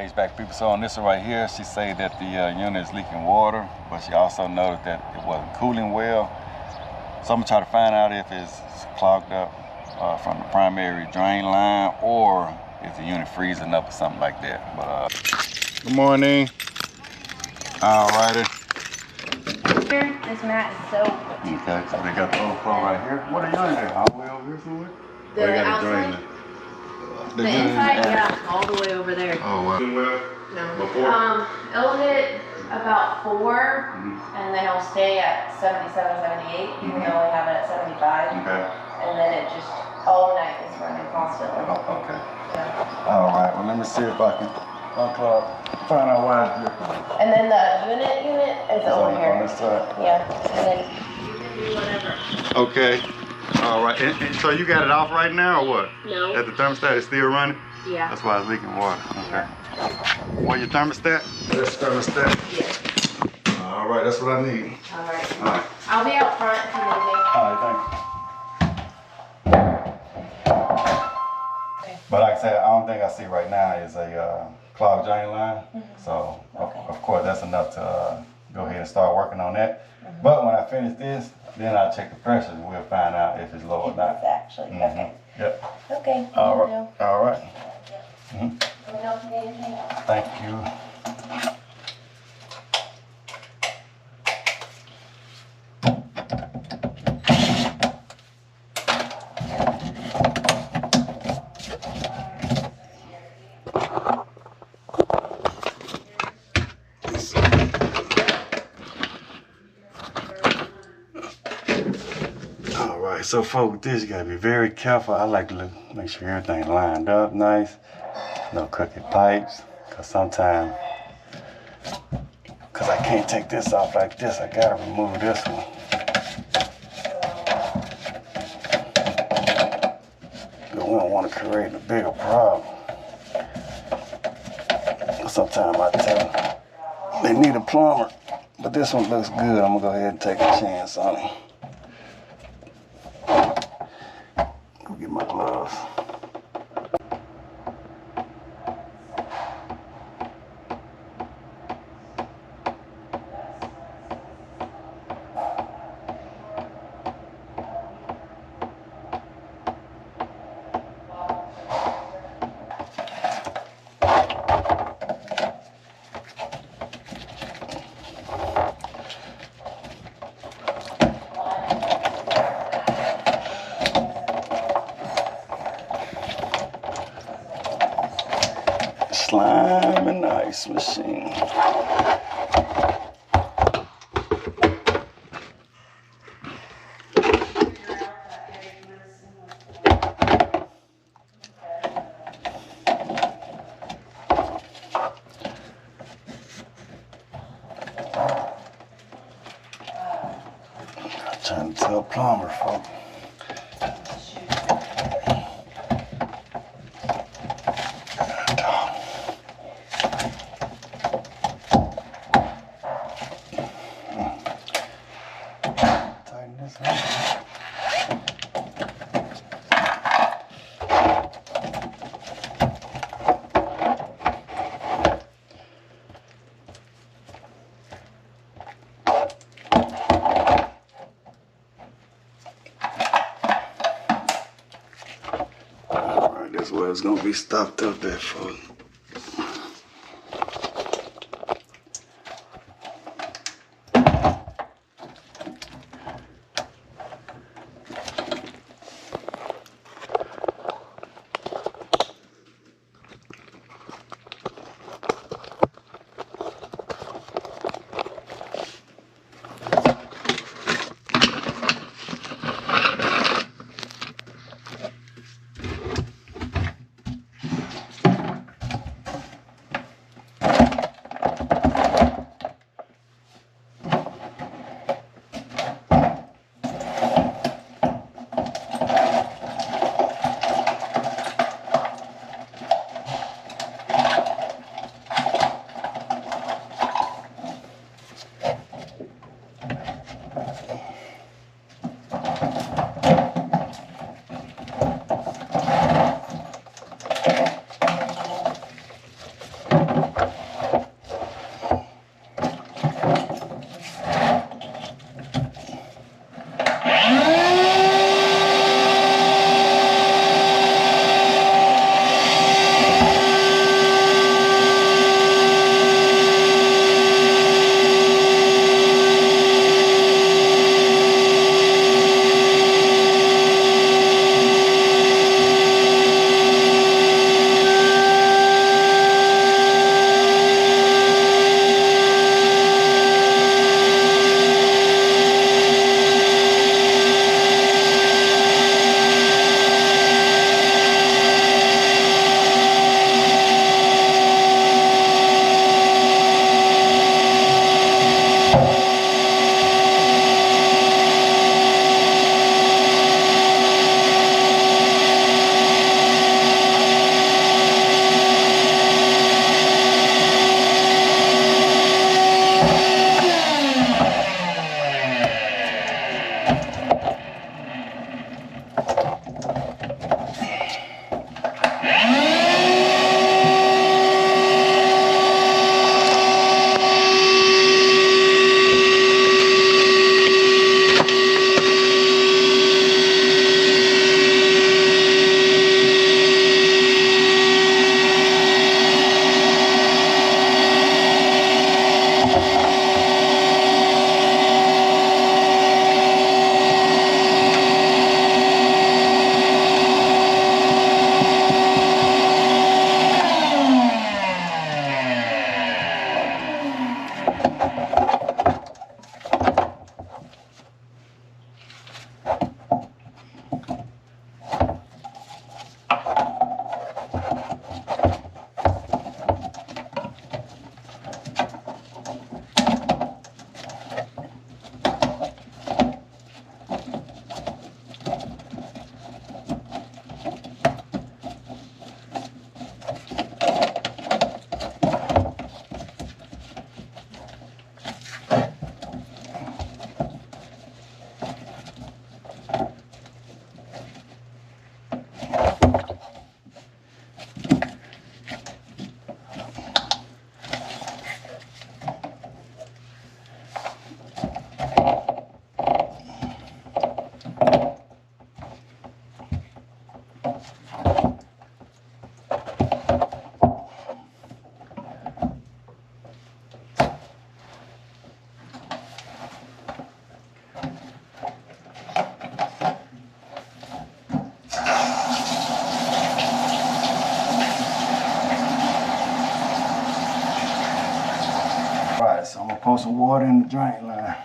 HVAC people. So on this one right here, she said that the unit is leaking water, but she also noted that it wasn't cooling well. So I'm gonna try to find out if it's clogged up from the primary drain line, or if the unit freezing up or something like that. But good morning. All righty. This mat is so. Okay, so they got the overflow right here. What are you in there? All the way over here somewhere? The or you got outside? a drain The inside, yeah, all the way over there. Oh, wow. No. Before? It'll hit about 4, and then it'll stay at 77, 78. We only have it at 75. Okay. And then it just, all night is running constantly. Oh, okay. Yeah. All right, well, let me see if I can find out why it's different. And then the unit is over here. On this side? Yeah, and then you can do whatever. Okay. All right, and so you got it off right now or what? No. At the thermostat is still running? Yeah. That's why it's leaking water. Okay. Where your thermostat? This thermostat? Yeah. All right, that's what I need. All right. All right. I'll be out front if you need me. All right, thank you. But like I said, the only thing I see right now is a clogged drain line. So, of course, that's enough to go ahead and start working on that. But when I finish this, then I'll check the pressure and we'll find out if it's low or not. It's actually, okay. Yep. Okay. All right. All right. Let me know if you need anything. Thank you. So folks, this you gotta be very careful. I like to make sure everything lined up nice, no crooked pipes, cause sometimes, cause I can't take this off like this, I gotta remove this one. But we don't want to create a bigger problem. Sometimes I tell them they need a plumber, but this one looks good. I'm gonna go ahead and take a chance on it. Go get my gloves. Slime and ice machine. I'm trying to tell plumber, folks. That's where it's gonna be stopped up there for. pour some water in the drain line.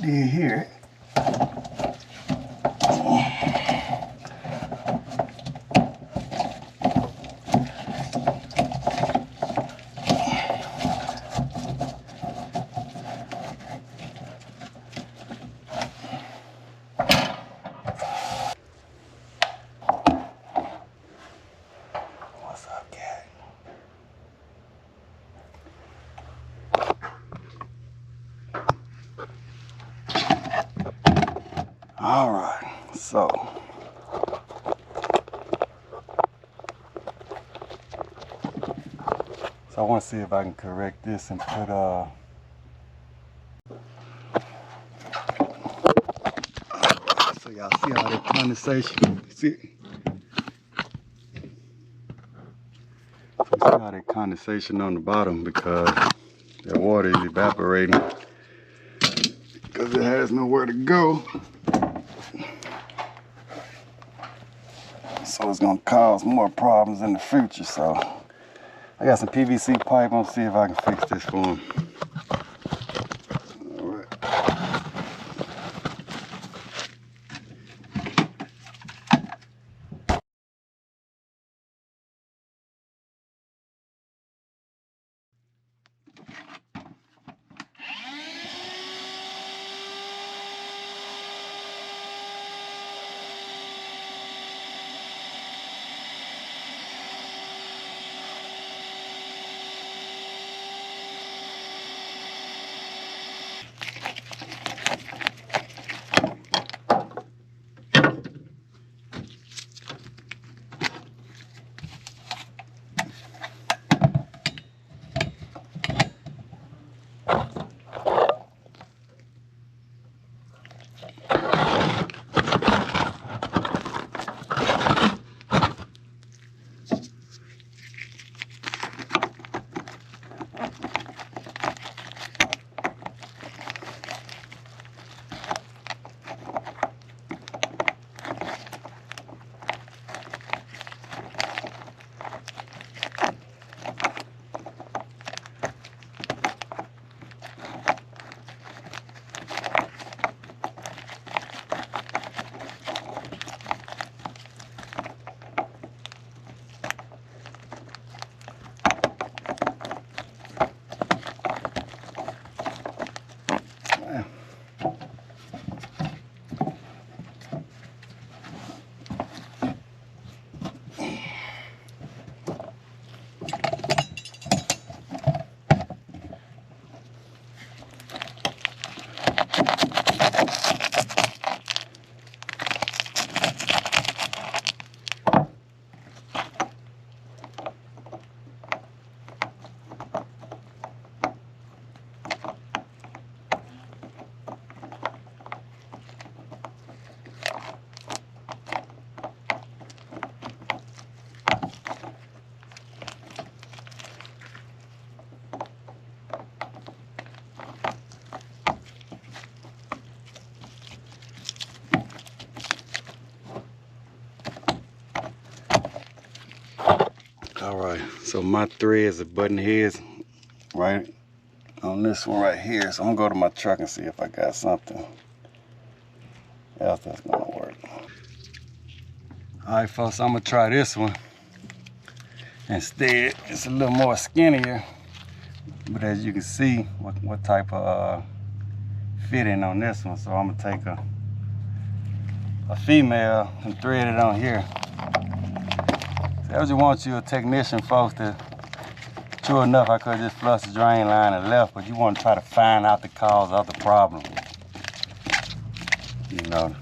Did hear it. What's up, cat? All right, so I want to see if I can correct this and put so y'all see all that condensation. See all that condensation on the bottom because that water is evaporating because it has nowhere to go. So it's gonna cause more problems in the future. So I got some PVC pipe. I'm gonna see if I can fix this for him. All right. All right, so my threads are button heads right on this one right here. So I'm gonna go to my truck and see if I got something else that's gonna work. All right, folks, I'm gonna try this one. Instead, it's a little more skinnier. But as you can see, what type of fitting on this one. So I'm gonna take a female and thread it on here. So I just want you, a technician, folks, to, true enough, I could just flush the drain line and left, but you want to try to find out the cause of the problem. You know.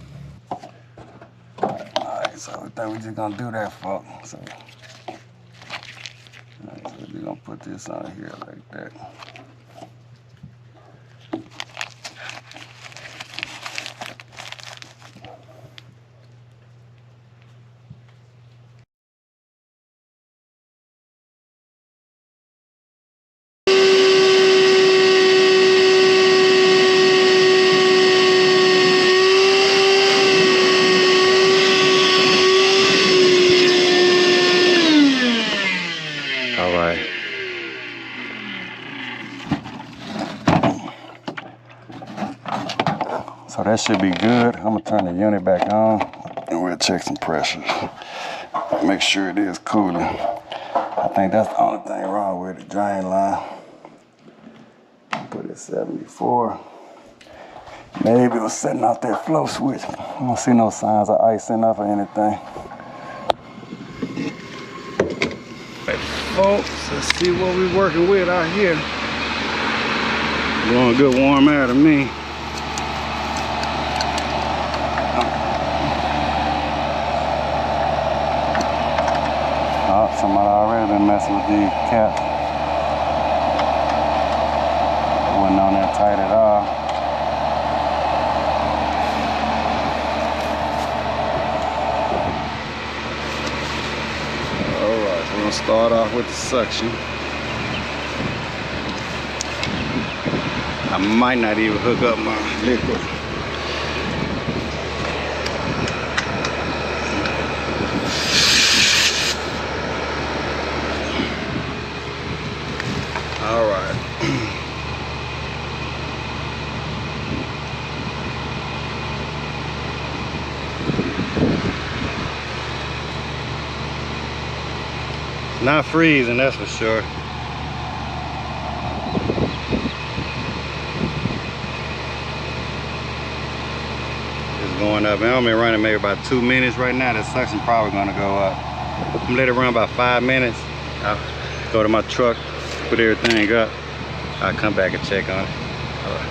Alright, so I think we're just gonna do that, folks. So, alright, so we're gonna put this on here like that. So that should be good. I'm gonna turn the unit back on and we'll check some pressure. Make sure it is cooling. I think that's the only thing wrong with the drain line. Put it 74. Maybe it was setting off that flow switch. I don't see no signs of icing up or anything. Hey folks, let's see what we're working with out here. Blowing good warm air to me. Somebody already been messing with these caps. It wasn't on there tight at all. Alright, so we're gonna start off with the suction. I might not even hook up my liquid. All right. Not freezing, that's for sure. It's going up. I'm only running maybe about 2 minutes right now. The suction probably gonna go up. I'm gonna let it run about 5 minutes. I'll go to my truck, put everything up. I'll come back and check on it. All right.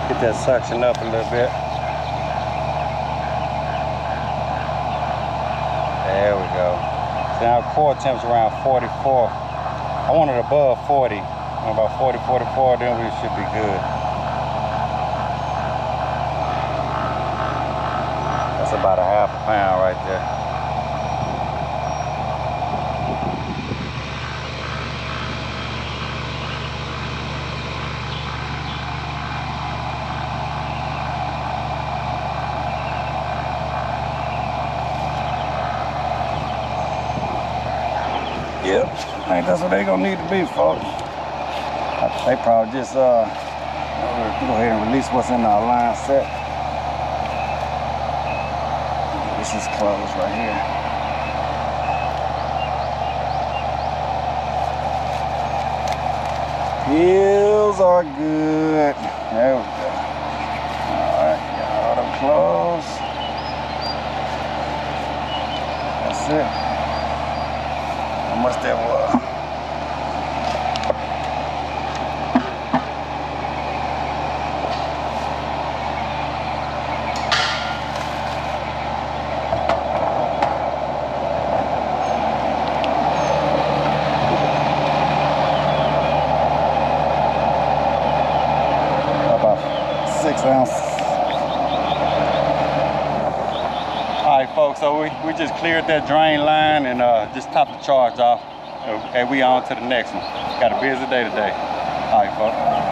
Get that suction up a little bit. There we go. So now core temperature around 44. I want it above 40. About 40, 44, then we should be good. That's about a half a pound right there. Yep, I think that's what they gonna need to be, folks. They probably just go ahead and release what's in our line set. This is closed right here. Heels are good. There we go. All right, got all them closed. That's it. How much that was? About 6 ounces. Alright folks, so we just cleared that drain line and just topped the charge off. Okay, we on to the next one. Got a busy day today. Alright folks.